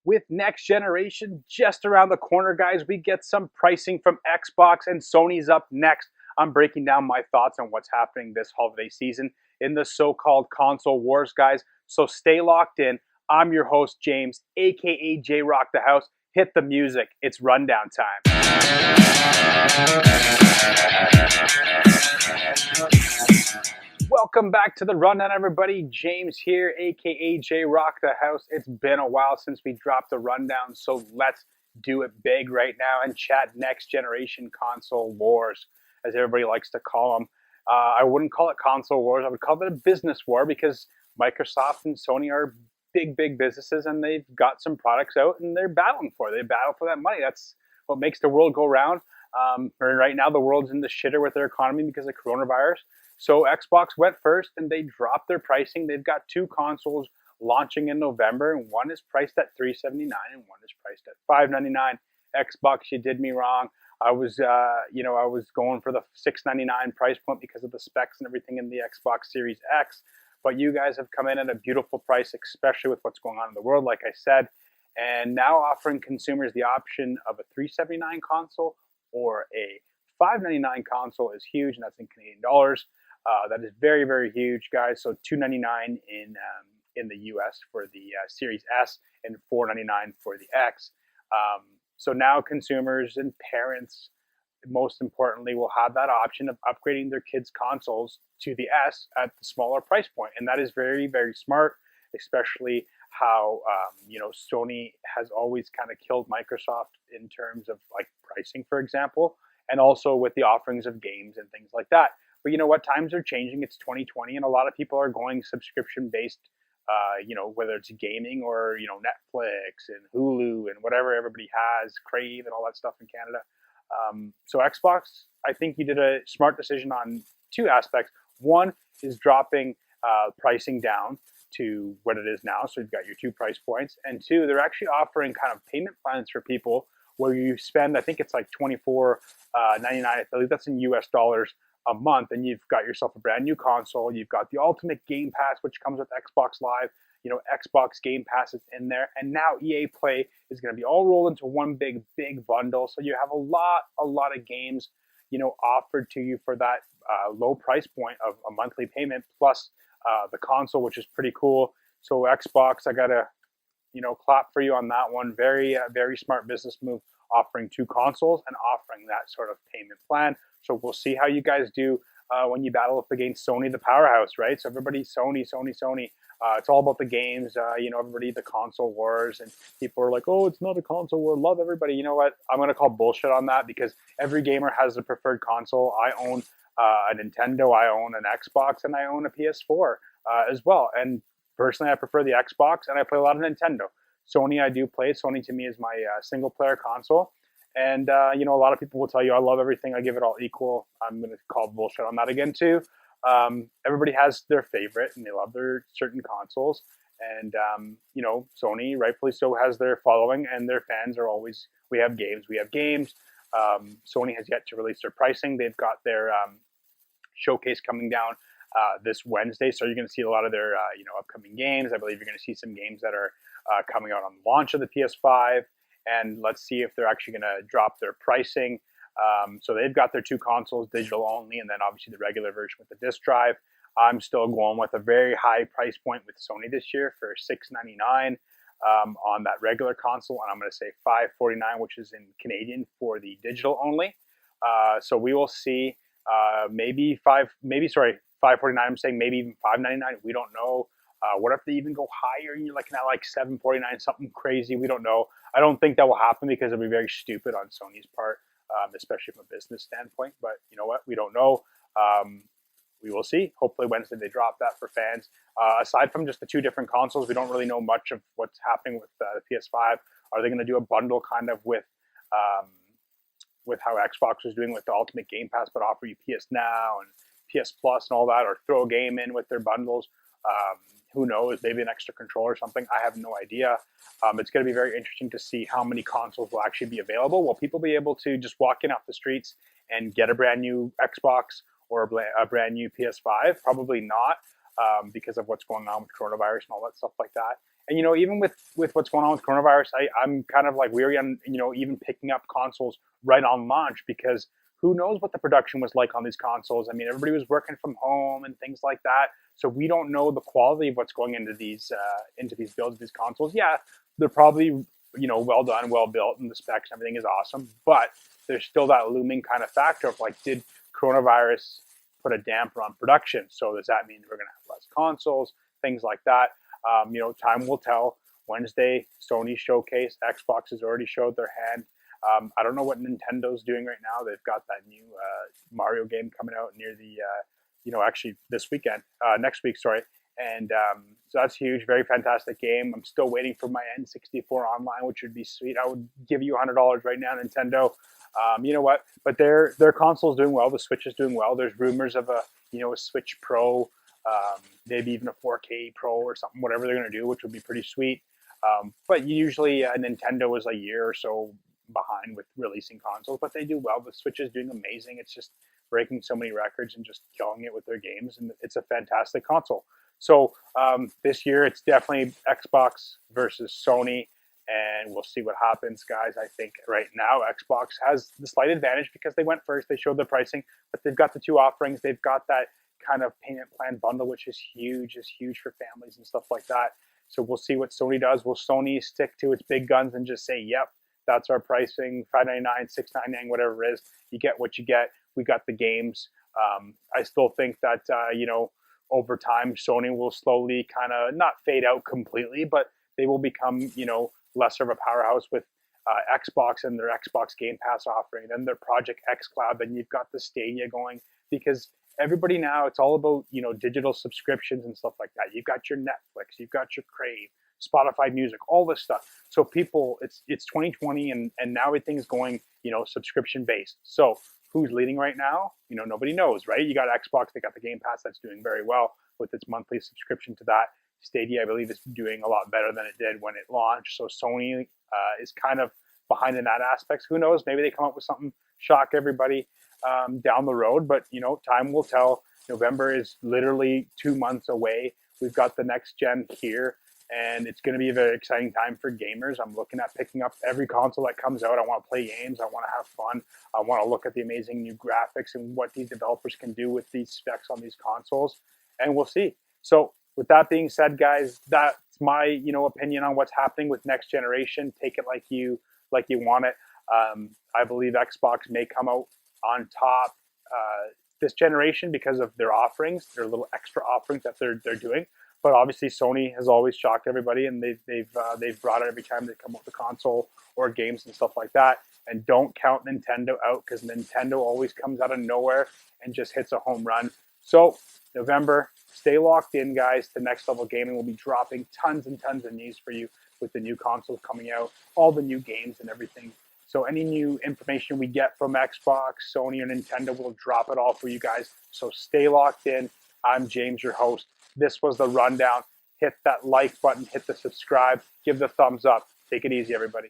With next generation just around the corner, guys, we get some pricing from Xbox, and Sony's up next. I'm breaking down my thoughts on what's happening this holiday season in the so-called console wars, guys. So stay locked in. I'm your host, James, aka J Rock the House. Hit the music. It's rundown time. Welcome back to the rundown, everybody. James here, aka J Rock the House. It's been a while since we dropped the rundown, so let's do it big right now and chat next generation console wars, as everybody likes to call them. I wouldn't call it console wars. I would call it a business war because Microsoft and Sony are big businesses, and they've got some products out, and they're battling for it. They battle for that money. That's what makes the world go round. Right now, the world's in the shitter with their economy because of coronavirus. So Xbox went first, and they dropped their pricing. They've got two consoles launching in November, and one is priced at $379 and one is priced at $599. Xbox, you did me wrong. I was going for the $699 price point because of the specs and everything in the Xbox Series X. But you guys have come in at a beautiful price, especially with what's going on in the world, like I said, and now offering consumers the option of a $379 console or a $599 console is huge, and that's in Canadian dollars. That is very huge, guys. So $299 in the US for the Series S and $499 for the X. So now consumers and parents, most importantly, will have that option of upgrading their kids' consoles to the S at the smaller price point, and that is very smart, especially how Sony has always kind of killed Microsoft in terms of like pricing, for example, and also with the offerings of games and things like that. But you know what? Times are changing. It's 2020, and a lot of people are going subscription based. Whether it's gaming or Netflix and Hulu and whatever everybody has, Crave and all that stuff in Canada. So Xbox, I think you did a smart decision on two aspects. One is dropping pricing down to what it is now, so you've got your two price points. And two, they're actually offering kind of payment plans for people where you spend, I think it's like $24.99. I believe that's in US dollars a month, and you've got yourself a brand new console. You've got the Ultimate Game Pass, which comes with Xbox Live. Xbox Game Pass is in there, and now EA Play is going to be all rolled into one big bundle. So you have a lot of games, offered to you for that low price point of a monthly payment plus the console, which is pretty cool. So Xbox, I gotta, clap for you on that one. Very smart business move, offering two consoles and offering that sort of payment plan. So we'll see how you guys do when you battle up against Sony, the powerhouse, right? So everybody, Sony. It's all about the games, everybody, the console wars, and people are like, oh, it's not a console war. Love everybody. You know what? I'm going to call bullshit on that because every gamer has a preferred console. I own a Nintendo, I own an Xbox, and I own a PS4 as well. And personally, I prefer the Xbox, and I play a lot of Nintendo. Sony, I do play. Sony to me is my single player console. And, a lot of people will tell you I love everything. I give it all equal. I'm going to call bullshit on that again, too. Everybody has their favorite, and they love their certain consoles. And, Sony, rightfully so, has their following, and their fans are always, we have games. Sony has yet to release their pricing. They've got their showcase coming down this Wednesday. So you're going to see a lot of their, upcoming games. I believe you're going to see some games that are coming out on the launch of the PS5. And let's see if they're actually going to drop their pricing. So they've got their two consoles, digital only, and then obviously the regular version with the disc drive. I'm still going with a very high price point with Sony this year for $699 on that regular console, and I'm going to say $549, which is in Canadian for the digital only. So we will see. $549. I'm saying maybe even $599. We don't know. What if they even go higher and you're looking at like $749, something crazy? We don't know. I don't think that will happen because it'll be very stupid on Sony's part, especially from a business standpoint. But you know what? We don't know. We will see. Hopefully Wednesday they drop that for fans. Aside from just the two different consoles, we don't really know much of what's happening with the PS5. Are they going to do a bundle kind of with how Xbox was doing with the Ultimate Game Pass, but offer you PS Now and PS Plus and all that, or throw a game in with their bundles? Who knows? Maybe an extra controller or something. I have no idea. It's going to be very interesting to see how many consoles will actually be available. Will people be able to just walk in off the streets and get a brand new Xbox or a brand new PS5? Probably not, because of what's going on with coronavirus and all that stuff like that. And even with what's going on with coronavirus, I'm kind of like weary on even picking up consoles right on launch, because who knows what the production was like on these consoles. I mean, everybody was working from home and things like that, so we don't know the quality of what's going into these builds of these consoles. Yeah, they're probably well done, well built, and the specs and everything is awesome, but there's still that looming kind of factor of like, did coronavirus put a damper on production? So does that mean we're going to have less consoles, things like that? Time will tell. Wednesday, Sony showcase. Xbox has already showed their hand. I don't know what Nintendo's doing right now. They've got that new Mario game coming out near the, actually this weekend, next week, sorry. And so that's huge, very fantastic game. I'm still waiting for my N64 online, which would be sweet. I would give you $100 right now, Nintendo. You know what? But their console's doing well. The Switch is doing well. There's rumors of a Switch Pro, maybe even a 4K Pro or something, whatever they're going to do, which would be pretty sweet. But usually Nintendo is a year or so behind with releasing consoles, but they do well. The Switch is doing amazing. It's just breaking so many records and just killing it with their games, and it's a fantastic console. So this year it's definitely Xbox versus Sony, and we'll see what happens, guys. I think right now Xbox has the slight advantage because they went first. They showed the pricing, but they've got the two offerings. They've got that kind of payment plan bundle, which is huge for families and stuff like that. So we'll see what Sony does. Will Sony stick to its big guns and just say, yep, that's our pricing, $5.99, $6.99, whatever it is. You get what you get. We got the games. I still think that, over time, Sony will slowly kind of not fade out completely, but they will become, lesser of a powerhouse with Xbox and their Xbox Game Pass offering, then their Project X Cloud, then you've got the Stadia going, because everybody now, it's all about, digital subscriptions and stuff like that. You've got your Netflix, you've got your Crave, Spotify Music, all this stuff. So people, it's 2020, and now everything's going, subscription based. So who's leading right now? Nobody knows, right? You got Xbox, they got the Game Pass that's doing very well with its monthly subscription to that. Stadia, I believe, is doing a lot better than it did when it launched. So Sony is kind of behind in that aspect. Who knows? Maybe they come up with something, shock everybody down the road. But, time will tell. November is literally 2 months away. We've got the next gen here, and it's going to be a very exciting time for gamers. I'm looking at picking up every console that comes out. I want to play games. I want to have fun. I want to look at the amazing new graphics and what these developers can do with these specs on these consoles, and we'll see. So with that being said, guys, that's my opinion on what's happening with next generation. Take it like you want it. I believe Xbox may come out on top this generation because of their offerings, their little extra offerings that they're doing. But obviously, Sony has always shocked everybody, and they've brought it every time they come up with a console or games and stuff like that. And don't count Nintendo out, because Nintendo always comes out of nowhere and just hits a home run. So November, stay locked in, guys. To Next Level Gaming will be dropping tons and tons of news for you with the new consoles coming out, all the new games and everything. So any new information we get from Xbox, Sony, or Nintendo, we'll drop it all for you guys. So stay locked in. I'm James, your host. This was the rundown. Hit that like button, hit the subscribe, give the thumbs up. Take it easy, everybody.